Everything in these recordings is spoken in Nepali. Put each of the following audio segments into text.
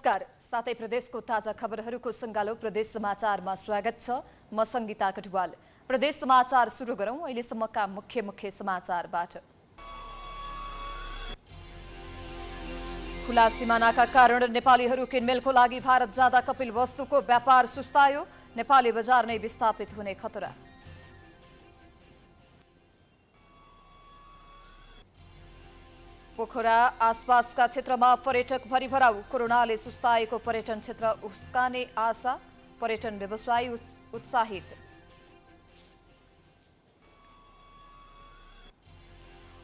नमस्कार। साथै प्रदेशको ताजा खबरहरूको संगालो प्रदेश समाचारमा स्वागत छ। म संगीता कटुवाल। प्रदेश समाचार सुरु गरौं अहिलेसम्मका मुख्य समाचारबाट। खुला सिमानाका कारण नेपालीहरू किनमेलको लागि भारत जाँदा कपिलवस्तुको व्यापार सुस्तायो। नेपाली बजार नै विस्थापित हुने खतरा। पोखरा आसपासका क्षेत्रमा पर्यटक भरिभराउ। कोरोनाले सुस्ताएको पर्यटन क्षेत्र उस्काने आशा। पर्यटन व्यवसायी उत्साहित।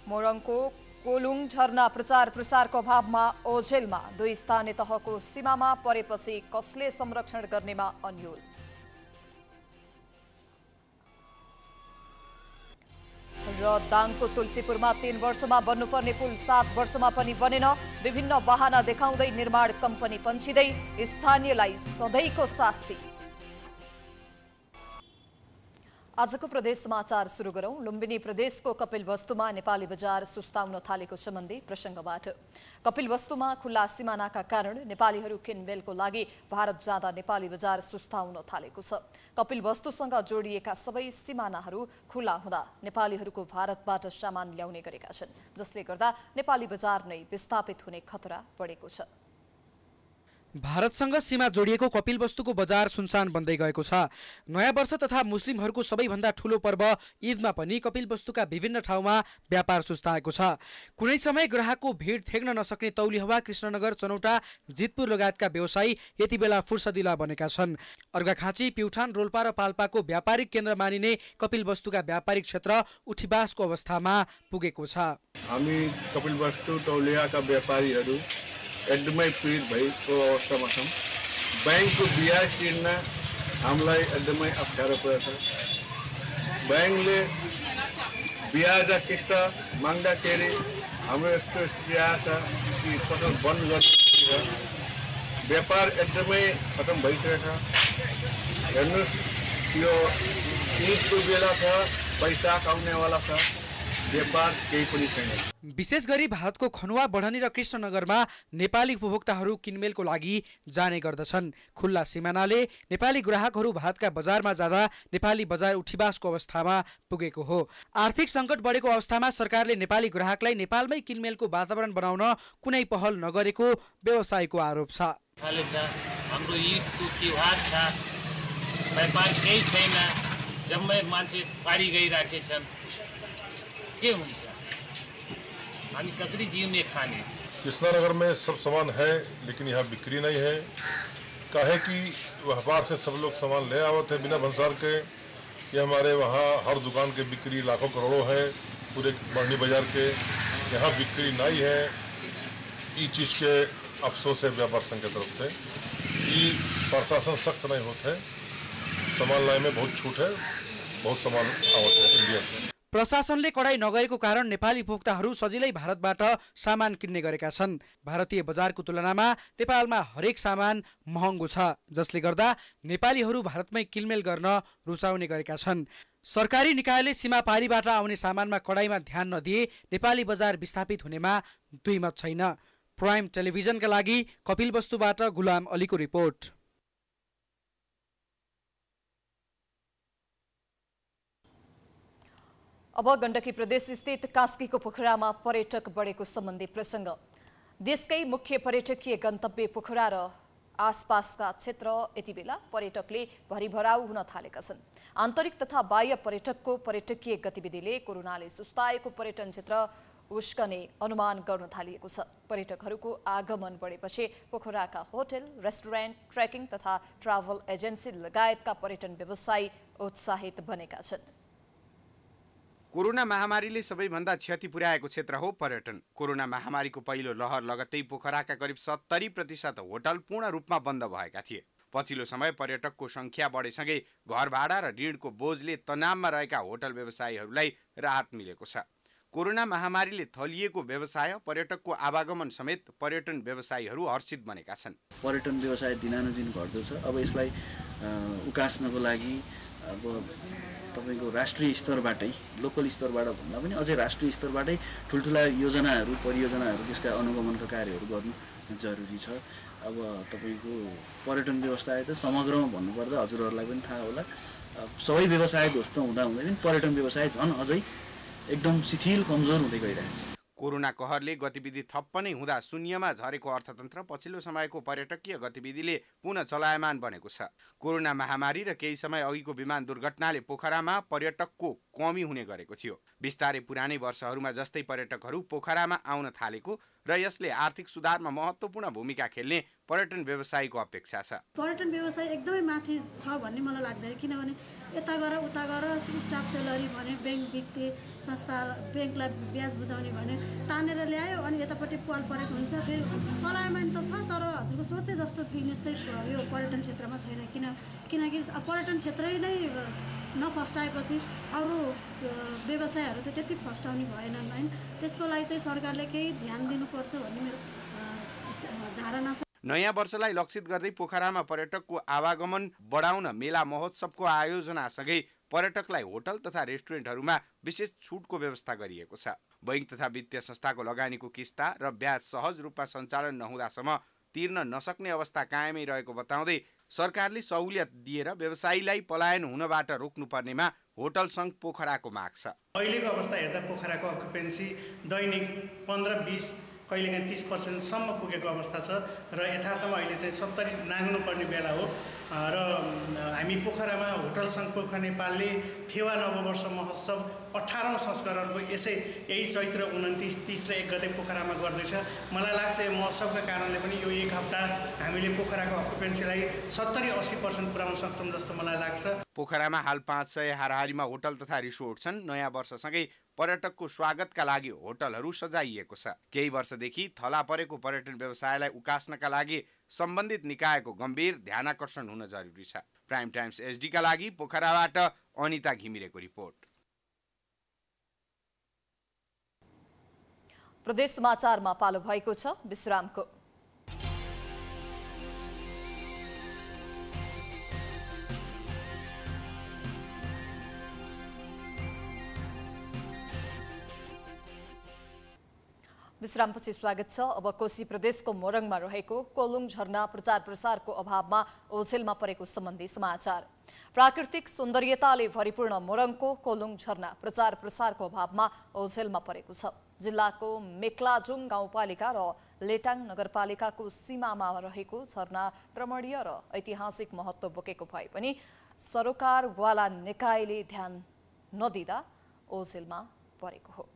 मोरङको कोलुङ झरना प्रचार प्रसारको अभावमा ओझेलमा। 2 स्थानीय तहको सीमामा परेपछि कसले संरक्षण गर्नेमा अन्यल। र दाङको तुलसीपुरमा 3 वर्षमा बन्नुपर्ने पुल 7 वर्षमा पनि बनेन। विभिन्न बहाना देखाउँदै निर्माण कम्पनी पन्छिँदै स्थानीयलाई सधैँको शास्ति। आजको प्रदेश समाचार सुरु गरौं लुम्बिनी प्रदेशको कपिलवस्तुमा नेपाली बजार सुस्ताउन थालेको सम्बन्धी प्रसंगबाट। कपिलवस्तुमा खुल्ला सिमानाका कारण नेपालीहरू किनमेलको लागि भारत जाँदा नेपाली बजार सुस्ताउन थालेको छ। कपिलवस्तुसँग जोडिएका सबै सिमानाहरू खुला हुँदा नेपालीहरूको भारतबाट सामान ल्याउने गरेका छन्, जसले गर्दा नेपाली बजार नै विस्थापित हुने खतरा बढेको छ। भारतसँग सीमा जोडिएको कपिलवस्तुको बजार सुनसान बन्दै गएको छ। नयाँ वर्ष तथा मुस्लिमहरूको सबैभन्दा ठूलो पर्व ईदमा पनि कपिलवस्तुका विभिन्न ठाउँमा व्यापार सुस्ताएको छ। कुनै समय ग्राहकको भिड थेग्न नसक्ने तौलिहवा, कृष्णनगर, चनौटा, जितपुर लगायतका व्यवसायी यति बेला फुर्सदिला बनेका छन्। अर्घाखाँची, प्युठान, रोल्पा र पाल्पाको व्यापारिक केन्द्र मानिने कपिलवस्तुका व्यापारिक क्षेत्र उठीबासको अवस्थामा पुगेको छ। हामी कपिलवस्तु तौलियाका व्यापारीहरू एकदमै पीडित भएको अवस्थामा छौँ। ब्याङ्कको ब्याज तिर्न हामीलाई एकदमै अप्ठ्यारो पर्छ। ब्याङ्कले ब्याज र किस्त माग्दाखेरि हाम्रो यस्तो स्थिति आएको छ कि पसल बन्द गर्नु। व्यापार एकदमै खतम भइसकेको छ। हेर्नुहोस्, यो ईदको बेला छ, पैसा आउनेवाला छ, व्यापार केही पनि छैन। विशेष गरी भारतको खनुवा, बढनी र कृष्णनगरमा नेपाली उपभोक्ताहरू किनमेलको लागि जाने गर्दछन्। खुल्ला सिमानाले नेपाली ग्राहकहरू भारतका बजारमा जाँदा नेपाली बजार उठीबासको अवस्थामा पुगेको हो। आर्थिक सङ्कट बढेको अवस्थामा सरकारले नेपाली ग्राहकलाई नेपालमै किनमेलको वातावरण बनाउन कुनै पहल नगरेको व्यवसायीको आरोप छ। हाम्रो ईदको तिहार छ, व्यापार केही छैन, जम्मै मान्छे पारी गइराखेछन्। के हुन्छ, हामी कसरी जिउने खाने। कृष्णनगर में सब सामान है, लेकिन यहाँ बिक्री नहीं है। काहे कि व्यापार से सब लोग सामान ले आवत है बिना भंसार के। ये हमारे वहाँ हर दुकान के बिक्री लाखों करोड़ों है, पूरे बरनी बाजार के। यहाँ बिक्री नहीं है। ये चीज़ के अफसोस है व्यापार संघ की तरफ से कि प्रशासन सख्त नहीं होते। सामान लाए में बहुत छूट है, बहुत सामान आवत है इंडिया से। प्रशासनले कडाई नगरेको कारण नेपाली उपभोक्ताहरू सजिलै भारतबाट सामान किन्ने गरेका छन्। भारतीय बजारको तुलनामा नेपालमा हरेक सामान महँगो छ, जसले गर्दा नेपालीहरू भारतमै किनमेल गर्न रुचाउने गरेका छन्। सरकारी निकायले सीमा पारीबाट आउने सामानमा कडाईमा ध्यान नदिए नेपाली बजार विस्थापित हुनेमा दुई मत छैन। प्राइम टेलिभिजनका लागि कपिलवस्तुबाट गुलाम अलीको रिपोर्ट। अब गण्डकी प्रदेश स्थित कास्कीको पोखरामा पर्यटक बढेको सम्बन्धी प्रसंग। देशकै मुख्य पर्यटकीय गन्तव्य पोखरा र आसपासका क्षेत्र यति बेला पर्यटकले भरिभराउ हुन थालेका छन्। आन्तरिक तथा बाह्य पर्यटकको पर्यटकीय गतिविधिले कोरोनाले सुस्ताएको पर्यटन क्षेत्र उस्कने अनुमान गर्न थालिएको छ। पर्यटकहरूको आगमन बढेपछि पोखराका होटल, रेस्टुरेन्ट, ट्रेकिङ तथा ट्राभल एजेन्सी लगायतका पर्यटन व्यवसायी उत्साहित बनेका छन्। कोरोना महामारीले सबैभन्दा क्षति पुर्याएको क्षेत्र हो पर्यटन। कोरोना महामारीको पहिलो लहर लगत्तै पोखराका करिब 70% होटल पूर्ण रूपमा बन्द भएका थिए। पछिल्लो समय पर्यटकको संख्या बढेसँगै घर भाडा र ऋणको बोझले तनावमा रहेका होटल व्यवसायीहरूलाई राहत मिलेको छ। कोरोना महामारीले थलिएको व्यवसाय, पर्यटकको आवागमन समेत पर्यटन व्यवसायीहरू हर्षित बनेका छन्। पर्यटन व्यवसाय दिनानुदिन घट्दो छ। अब यसलाई उकास्नको लागि अब तपाईको राष्ट्रिय स्तरबाटै, लोकल स्तरबाट भन्दा पनि अझै राष्ट्रिय स्तरबाटै ठुल्ठुला योजनाहरू, परियोजनाहरू, त्यसका अनुगमनका कार्यहरू गर्नु जरुरी छ। अब तपाईँको पर्यटन व्यवसाय त समग्रमा भन्नुपर्दा हजुरहरूलाई पनि थाहा होला, सबै व्यवसाय ध्वस्त हुँदाहुँदै पनि पर्यटन व्यवसाय झन् अझै एकदम शिथिल कमजोर हुँदै गइरहेको छ। कोरोना कहरले गतिविधि ठप्प नै हुँदा शून्यमा झरेको अर्थतन्त्र पछिल्लो समयको पर्यटकीय गतिविधिले पुनः चलायमान बनेको छ। कोरोना महामारी र केही समय अघिको विमान दुर्घटनाले पोखरामा पर्यटकको कमी हुने गरेको थियो। बिस्तारै पुरानै वर्षहरूमा जस्तै पर्यटकहरू पोखरामा आउन थालेको र यसले आर्थिक सुधारमा महत्त्वपूर्ण भूमिका खेल्ने पर्यटन व्यवसायको अपेक्षा छ। पर्यटन व्यवसाय एकदमै माथि छ भन्ने मलाई लाग्दैन, किनभने यता गर उता गर स्टाफ सेलरी भने ब्याङ्क वित्तीय संस्था ब्याङ्कलाई ब्याज बुझाउने भने तानेर ल्यायो अनि यतापट्टि पाल परेको हुन्छ। फेरि चलायमान त छ तर हजुरको सोचे जस्तो बिजनेस चाहिँ यो पर्यटन क्षेत्रमा छैन, किनकि पर्यटन क्षेत्रै नै नफस्टाएपछि अरू व्यवसायहरू त त्यति फस्टाउने भएनन् हैन। त्यसको लागि चाहिँ सरकारले केही ध्यान दिनुपर्छ भन्ने मेरो धारणा छ। नयाँ वर्षलाई लक्षित गर्दै पोखरामा पर्यटकको आवागमन बढाउन मेला महोत्सवको आयोजनासँगै पर्यटकलाई होटल तथा रेस्टुरेन्टहरूमा विशेष छुटको व्यवस्था गरिएको छ। बैंक तथा वित्तीय संस्थाको लगानीको किस्ता र ब्याज सहज रूपमा सञ्चालन नहुँदासम्म तिर्न नसक्ने अवस्था कायमै रहेको बताउँदै सरकारले सहुलियत दिएर व्यवसायीलाई पलायन हुनबाट रोक्नुपर्नेमा होटल सङ्घ पोखराको माग छ। अहिलेको अवस्था हेर्दा पोखराको अकुपेन्सी दैनिक 15-20 कहिलेकाहीँ 30% पुगेको अवस्था छ र यथार्थमा अहिले चाहिँ 70 नाग्नुपर्ने बेला हो। र हामी पोखरामा होटल सङ्घ पोखरा नेपालले फेवा नववर्ष महोत्सव 18औं संस्करणको यही चैत्र 29, 30 र 1 गते पोखरामा गर्दैछ। मलाई लाग्छ यो महोत्सवका कारणले पनि यो एक हप्ता हामीले पोखराको अकुपेन्सीलाई 70-80% पुर्याउन सक्छौँ जस्तो मलाई लाग्छ। पोखरामा हाल 500 हाराहारीमा होटल तथा रिसोर्ट छन्। नयाँ वर्षसँगै पर्यटकको स्वागतका लागि होटलहरू सजाइएको छ। केही वर्षदेखि थला परेको पर्यटन व्यवसायलाई उकास्नका लागि सम्बन्धित निकायको गम्भीर ध्यानाकर्षण हुन जरुरी छ। प्राइम टाइम्स एचडी का लागि पोखराबाट अनिता घिमिरेको रिपोर्ट। प्रदेश समाचारमा पालो भएको छ विश्रामको। विश्रामपछि स्वागत छ। अब कोशी प्रदेशको मोरङमा रहेको कोलुङ झरना प्रचार प्रसारको अभावमा ओझेलमा परेको सम्बन्धी समाचार। प्राकृतिक सौन्दर्यताले भरिपूर्ण मोरङको कोलुङ झरना प्रचार प्रसारको अभावमा ओझेलमा परेको छ। जिल्लाको मेक्लाजुङ गाउँपालिका र लेटाङ नगरपालिकाको सीमामा रहेको झरना रमणीय र ऐतिहासिक महत्त्व बोकेको भए पनि सरोकारवाला निकायले ध्यान नदिँदा ओझेलमा परेको हो।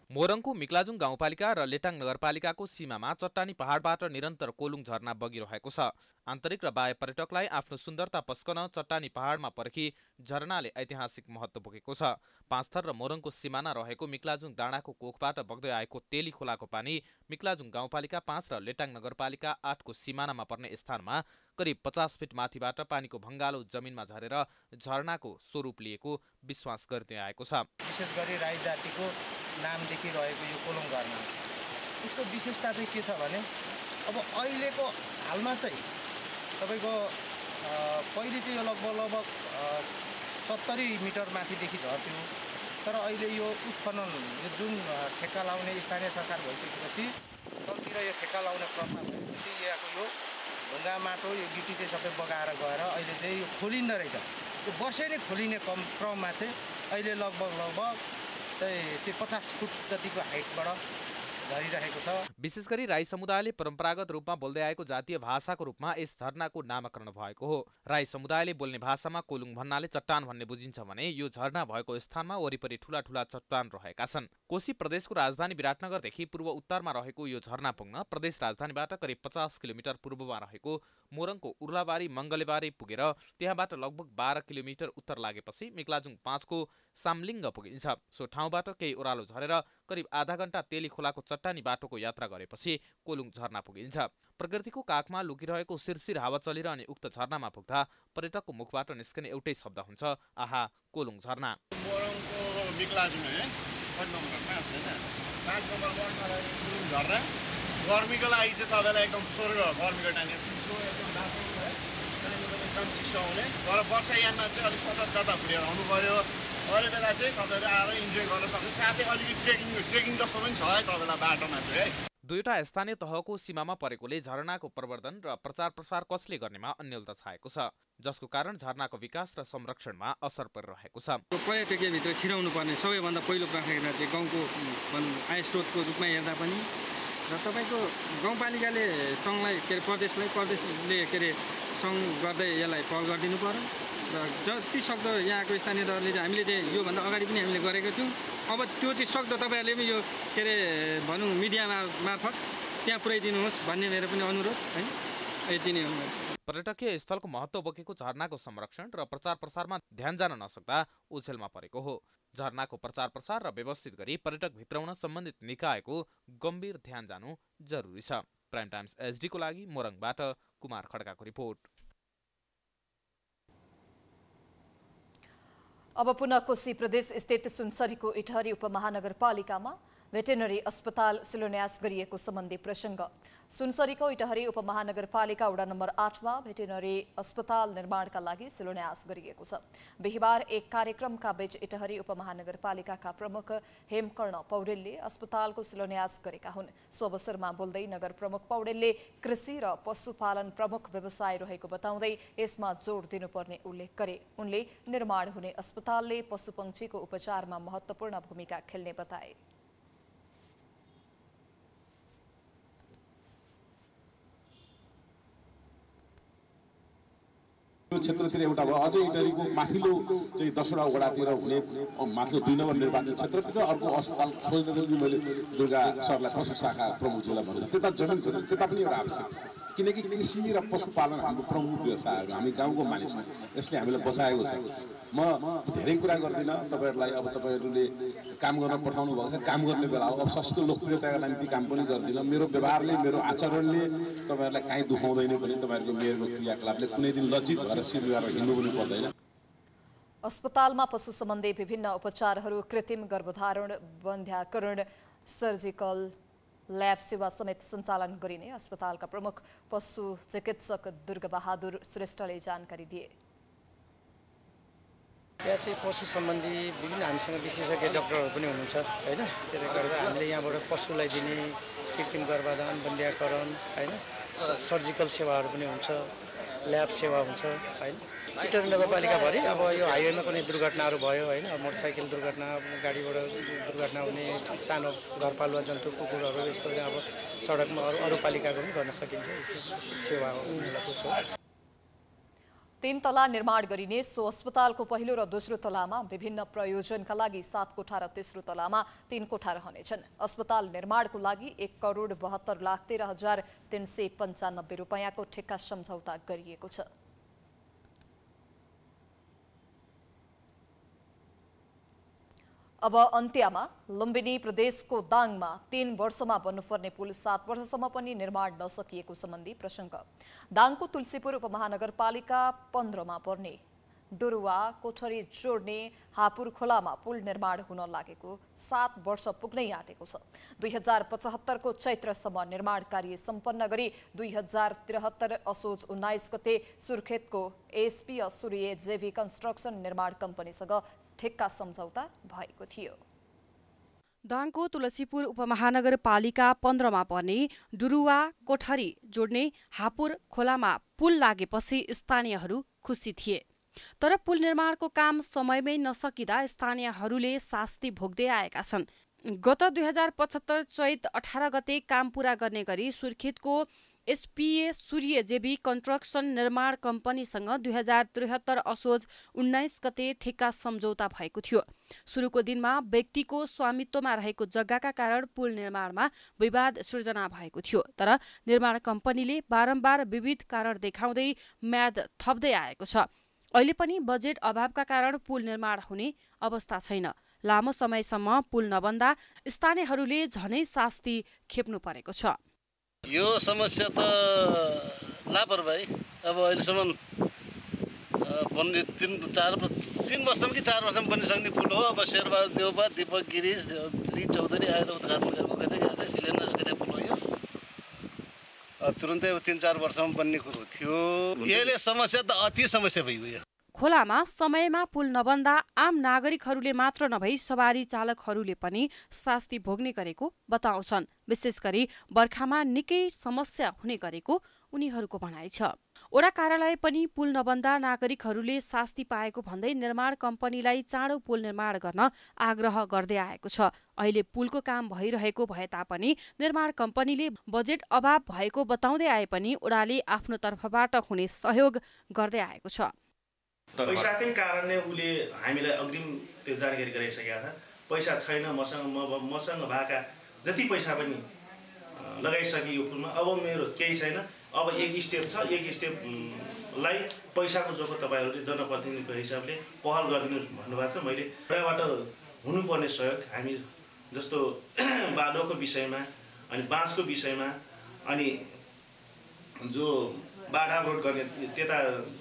मोरङको मिक्लाजुङ गाउँपालिका र लेटाङ नगरपालिकाको सीमामा चट्टानी पहाडबाट निरन्तर कोलुङ झरना बगिरहेको छ। आन्तरिक र बाह्य पर्यटकलाई आफ्नो सुन्दरता पस्कन चट्टानी पहाडमा पर्खी झरनाले ऐतिहासिक महत्त्व बोकेको छ। पाँचथर र मोरङको सिमाना रहेको मिक्लाजुङ डाँडाको कोखबाट बग्दै आएको तेली खोलाको पानी मिक्लाजुङ गाउँपालिका 5 र लेटाङ नगरपालिका 8 को सिमानामा पर्ने स्थानमा करिब 50 फिट माथिबाट पानीको भङ्गालो जमिनमा झरेर झरनाको स्वरूप लिएको विश्वास गर्दै आएको छ। विशेष गरी राई जातिको नामदेखि रहेको यो कोलुङ झरना यसको विशेषता चाहिँ के छ भने अब अहिलेको हालमा चाहिँ तपाईको पहिले चाहिँ यो लगभग 70 मिटर माथिदेखि झर्थ्यो, तर अहिले यो उत्खनन यो जुन ठेक्का लाउने स्थानीय सरकार भइसकेपछि तलतिर यो ठेक्का लाउने प्रथा भएपछि यहाँको यो ढुङ्गा माटो यो गिटी चाहिँ सबै बगाएर गएर अहिले चाहिँ यो खोलिँदो रहेछ। यो वर्षै नै खोलिने क्रममा चाहिँ अहिले लगभग चाहिँ त्यो 50 फुट जतिको हाइटबाट झरिरहेको छ। विशेष गरी राई समुदायले परम्परागत रूपमा बोल्दै आएको जातीय भाषाको रूपमा यस झरनाको नामकरण भएको हो। राई समुदायले बोल्ने भाषामा कोलुङ भन्नाले चट्टान भन्ने बुझिन्छ भने यो झरना भएको स्थानमा वरिपरि ठूला ठूला चट्टान रहेका छन्। कोशी प्रदेशको राजधानी विराटनगरदेखि पूर्व उत्तरमा रहेको यो झरना पुग्न प्रदेश राजधानीबाट करिब 50 किलोमिटर पूर्वमा रहेको मोरङको उर्लाबारी मङ्गलेबारी पुगेर त्यहाँबाट लगभग 12 किलोमिटर उत्तर लागेपछि मिक्लाजुङ 5 को सामलिङ्ग पुगिन्छ। सो ठाउँबाट केही ओह्रालो झरेर करिब आधा घण्टा तेली खोलाको चट्टानी बाटोको यात्रा गरेपछि कोलुङ झरना पुगिन्छ। प्रकृतिको काखमा लुकिरहेको सिरसिर हावा चलिरहने उक्त झरनामा पुग्दा पर्यटकको मुखबाट निस्कने एउटै शब्द हुन्छ, आहा कोलुङ झरना। मोरङको मिक्लाजुङ है 5 नम्बरमा छैन, 5 नम्बरमा रहेको कोलुङ झरना गर्मीको लागि चाहिँ तपाईलाई एकदम स्वर्ग, गर्मीको टाइममा एकदम बाटो है एकदम चिसो हुने, तर वर्षायाममा चाहिँ अलिक सतर्कता भएर आउनु पर्यो। अरू बेला चाहिँ तपाईहरु आएर इन्जोय गर्न सक्नुहुन्छ। साथै अलिकति ट्रेकिङ जस्तो पनि छ है तपाईलाई बाटोमा चाहिँ है। दुईवटा स्थानीय तहको सीमामा परेकोले झरनाको प्रवर्धन र प्रचार प्रसार कसले गर्नेमा अन्यलता छाएको छ, जसको कारण झरनाको विकास र संरक्षणमा असर परिरहेको छ। पर्यटकीय भित्र छिराउनु पर्ने सबैभन्दा पहिलो प्राथमिकता चाहिँ गाउँको आय स्रोतको रूपमा हेर्दा पनि र तपाईँको गाउँपालिकाले सङ्घलाई के अरे प्रदेशले के अरे सङ्घ गर्दै यसलाई पहल गरिदिनु पर्यो र जति सक्दो यहाँको स्थानीय तहले चाहिँ हामीले चाहिँ योभन्दा अगाडि पनि हामीले गरेको थियौँ। अब त्यो चाहिँ सक्दो तपाईँहरूले पनि यो के अरे भनौँ मिडिया मार्फत त्यहाँ पुर्याइदिनुहोस् भन्ने मेरो पनि अनुरोध है। यति नै हो। पर्यटकीय स्थलको महत्त्व बोकेको झरनाको संरक्षण र प्रचार प्रसारमा ध्यान जान नसक्दा ओछेलमा परेको हो। झरनाको प्रचार प्रसार र व्यवस्थित गरी पर्यटक भित्राउन सम्बन्धित निकायको गम्भीर ध्यान जानु जरुरी छ। प्राइम टाइम्स एचडी को लागि मोरङबाट कुमार खड्काको रिपोर्ट। अब पुनः कोशी प्रदेश स्थित सुनसरीको इटहरी उपमहानगरपालिकामा भेटेनरी अस्पताल शिलान्यास गरिएको सम्बन्धी प्रसङ्ग। सुनसरीको इटहरी उपमहानगरपालिका वडा नम्बर 8 मा भेटेनरी अस्पताल निर्माणका लागि शिलान्यास गरिएको छ। बिहिबार एक कार्यक्रमका बीच इटहरी उपमहानगरपालिकाका प्रमुख हेमकर्ण पौडेलले अस्पतालको शिलान्यास गरेका हुन्। सो अवसरमा बोल्दै नगर प्रमुख पौडेलले कृषि र पशुपालन प्रमुख व्यवसाय रहेको बताउँदै यसमा जोड दिनुपर्ने उल्लेख गरे। उनले निर्माण हुने अस्पतालले पशुपक्षीको उपचारमा महत्त्वपूर्ण भूमिका खेल्ने बताए। यो क्षेत्रतिर एउटा भयो, अझै इटहरीको माथिल्लो चाहिँ 10वटा वडातिर हुने माथिल्लो 2 नम्बर निर्वाचन क्षेत्रभित्र अर्को अस्पताल खोज्नको लागि मैले दुर्गा सरलाई पशु शाखा प्रमुखजीलाई भनेको त्यता जमिन खोज्नु त्यता पनि एउटा आवश्यक छ, किनकि कृषि र पशुपालन हाम्रो प्रमुख व्यवसायहरू हामी गाउँको मानिस हौँ, यसले हामीलाई बचाएको छ। म धेरै कुरा गर्दिनँ तपाईँहरूलाई, अब तपाईँहरूले काम गर्न पठाउनु भएको छ, काम गर्ने बेला हो। अब सस्तो लोकप्रियताका निम्ति काम पनि गर्दिनँ। मेरो व्यवहारले मेरो आचरणले तपाईँहरूलाई काहीँ दुखाउँदैन पनि, तपाईँहरूको मेरो क्रियाकलापले कुनै दिन लज्जित भएर सिर गरेर हिँड्नु पनि पर्दैन। अस्पतालमा पशु सम्बन्धी विभिन्न उपचारहरू, कृत्रिम गर्भधारण, वन्ध्याकरण, सर्जिकल ल्याब सेवा समेत सञ्चालन गरिने अस्पतालका प्रमुख पशु चिकित्सक दुर्गाबहादुर श्रेष्ठले जानकारी दिए। यहाँ चाहिँ पशु सम्बन्धी विभिन्न हामीसँग विशेषज्ञ डाक्टरहरू पनि हुनुहुन्छ हैन। त्यसले गर्दा हामीले यहाँबाट पशुलाई दिने कृत्रिम गर्भधारण, वन्ध्याकरण हैन, सर्जिकल सेवाहरू पनि हुन्छ, ल्याब सेवा हुन्छ हैन। इटहरी नगरपालिकाभरि अब यो हाइवेमा कुनै दुर्घटनाहरू भयो हैन, मोटरसाइकल दुर्घटना, गाडीबाट दुर्घटना हुने, सानो घरपालुवा जन्तु कुकुरहरू यस्तो चाहिँ अब सडकमा अरू पालिकाको पनि गर्न सकिन्छ सेवा हो। 3 तला निर्माण गरिने सो अस्पतालको पहिलो र दोस्रो तलामा विभिन्न प्रयोजनका लागि 7 कोठा र तेस्रो तलामा 3 कोठा रहनेछन्। अस्पताल निर्माणको लागि 1,72,13,395 रुपैयाँको ठेक्का सम्झौता गरिएको छ। अब अन्त्यमा लुम्बिनी प्रदेशको दाङमा 3 वर्षमा बन्नुपर्ने पुल 7 वर्षसम्म पनि निर्माण नसकिएको सम्बन्धी प्रसङ्ग। दाङको तुलसीपुर उपमहानगरपालिका 15 मा पर्ने डुरुवा कोठरी जोड्ने हापुर खोलामा पुल निर्माण हुन लागेको 7 वर्ष पुग्नै आँटेको छ। 2075 को चैत्रसम्म निर्माण कार्य सम्पन्न गरी 2073 असोज 19 गते सुर्खेतको एसपी सूर्य जेभी कन्स्ट्रक्सन निर्माण कम्पनीसँग ठेक्का सम्झौता भएको थियो। दाङको तुलसीपुर उपमहानगरपालिका 15 मा पर्ने डुरुवा कोठरी जोड्ने हापुर खोलामा पुल लागेपछि स्थानीयहरू खुसी थिए। तर पुल निर्माणको काम समयमै नसकिँदा स्थानीयहरूले शास्ति भोग्दै आएका छन्। गत 2075 चैत 18 गते काम पूरा गर्ने गरी सुर्खेतको एसपीए सूर्य जेबी कन्स्ट्रक्सन निर्माण कम्पनीसँग 2073 असोज 19 गते ठेक्का सम्झौता भएको थियो। सुरुको दिनमा व्यक्तिको स्वामित्वमा रहेको जग्गाका कारण पुल निर्माणमा विवाद सृजना भएको थियो। तर निर्माण कम्पनीले बारम्बार विविध कारण देखाउँदै म्याद थप्दै आएको छ। अहिले पनि बजेट अभावका कारण पुल निर्माण हुने अवस्था छैन। लामो समयसम्म पुल नबन्दा स्थानीयहरूले झनै शास्ति खेप्नु परेको छ। यो समस्या त लापरवाही। अब अहिलेसम्म बन्ने 3 वर्षमा कि 4 वर्षमा बनिसक्ने पुल हो। अब शेरबहादुर देउबा, दीपक गिरिज, ली चौधरी आएर उद्घाटन गरेको शिलान्यास गरेको पुल हो यो। तुरुन्तै 3-4 वर्षमा बन्ने कुरो थियो। यसले समस्या त अति समस्या भइगयो। खोलामा समयमा पुल नबन्दा आम नागरिकहरूले मात्र नभई सवारी चालकहरूले पनि शास्ति भोग्ने गरेको बताउँछन्। विशेष गरी बर्खामा निकै समस्या हुने गरेको उनीहरूको भनाइ छ। ओडा कार्यालय पनि पुल नबन्दा नागरिकहरूले शास्ति पाएको भन्दै निर्माण कम्पनीलाई चाँडो पुल निर्माण गर्न आग्रह गर्दै आएको छ। अहिले पुलको काम भइरहेको भए तापनि निर्माण कम्पनीले बजेट अभाव भएको बताउँदै आए पनि ओडाले आफ्नो तर्फबाट हुने सहयोग गर्दै आएको छ। पैसाकै कारणले उसले हामीलाई अग्रिम त्यो जानकारी गराइसकेका छ। पैसा छैन मसँग भएका जति पैसा पनि लगाइसके यो पुलमा, अब मेरो केही छैन, अब एक स्टेप छ, एक स्टेपलाई पैसाको जोखो तपाईँहरूले जनप्रतिनिधिको हिसाबले पहल गरिदिनु भन्नुभएको छ। मैले एउटाबाट हुनुपर्ने सहयोग हामी जस्तो बालोको विषयमा अनि बाँसको विषयमा अनि जो बाढाबोट गर्ने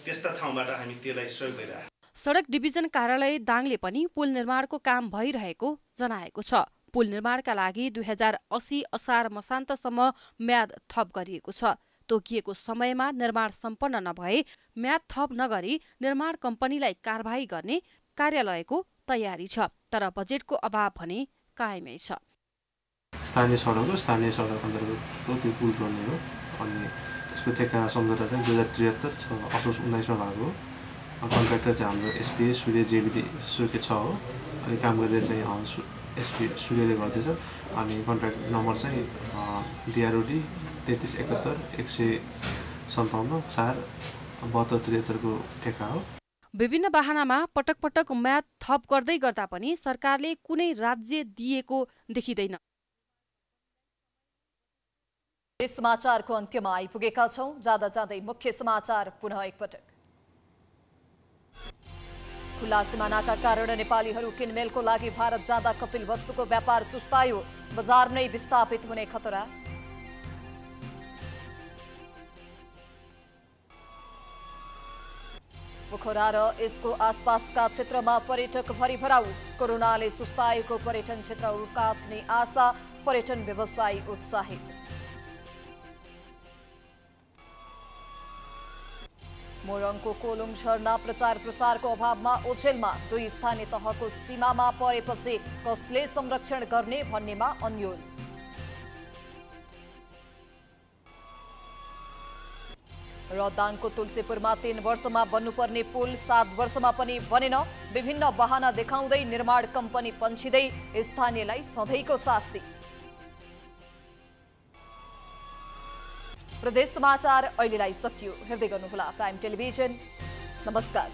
त्यस्ता ठाउँबाट हामी त्यसलाई सहयोग गरिरहेका छौँ। सडक डिभिजन कार्यालय दाङले पनि पुल निर्माणको काम भइरहेको जनाएको छ। पुल निर्माणका लागि 2080 असार मसान्तसम्म म्याद थप गरिएको छ। तोकिएको समयमा निर्माण सम्पन्न नभए म्याद थप नगरी निर्माण कम्पनीलाई कारबाही गर्ने कार्यालयको तयारी छ। तर बजेटको अभाव भने कायमै छ। स्थानीय सडक अन्तर्गतको त्यो पुल जोड्ने हो अनि त्यसको ठेक्का सम्झौता चाहिँ 2073 असोज 19 मा भएको हो। कन्ट्र्याक्टर चाहिँ हाम्रो एसपी सूर्य जेबी सुके छ हो। अनि काम गरेर चाहिँ एसपी सूर्यले गर्दैछ। अनि कन्ट्र्याक्ट नम्बर चाहिँ DROD 3371 157 4 72 73 को ठेक्का हो। विभिन्न वाहनामा पटक पटक म्याद थप गर्दै गर्दा पनि सरकारले कुनै राज्य दिएको देखिँदैन। समाचारको अन्त्यमा आइपुगेका छौं। जाँदा जाँदै मुख्य समाचार पुनः एकपटक। खुला सिमानाका कारण नेपालीहरू किनमेलको लागि भारत जाँदा कपिलवस्तुको व्यापार सुस्तायो, बजार नै विस्थापित हुने खतरा। पोखरा र यसको आसपासका क्षेत्रमा पर्यटक भरिभराउ, कोरोनाले सुस्ताएको पर्यटन क्षेत्र उकास्ने आशा, पर्यटन व्यवसायी उत्साहित। मोरङको कोलुङ झरना प्रचार प्रसारको अभावमा ओझेलमा, 2 स्थानीय तहको सीमामा परेपछि कसले संरक्षण गर्ने भन्नेमा अन्यल। र दाङको तुलसीपुरमा 3 वर्षमा बन्नुपर्ने पुल 7 वर्षमा पनि बनेन। विभिन्न बहाना देखाउँदै निर्माण कम्पनी पन्छिँदै स्थानीयलाई सधैँको शास्ति। प्रदेश समाचार अहिलेलाई सकियो। हेर्दै गर्नुहोला प्राइम टेलिभिजन। नमस्कार।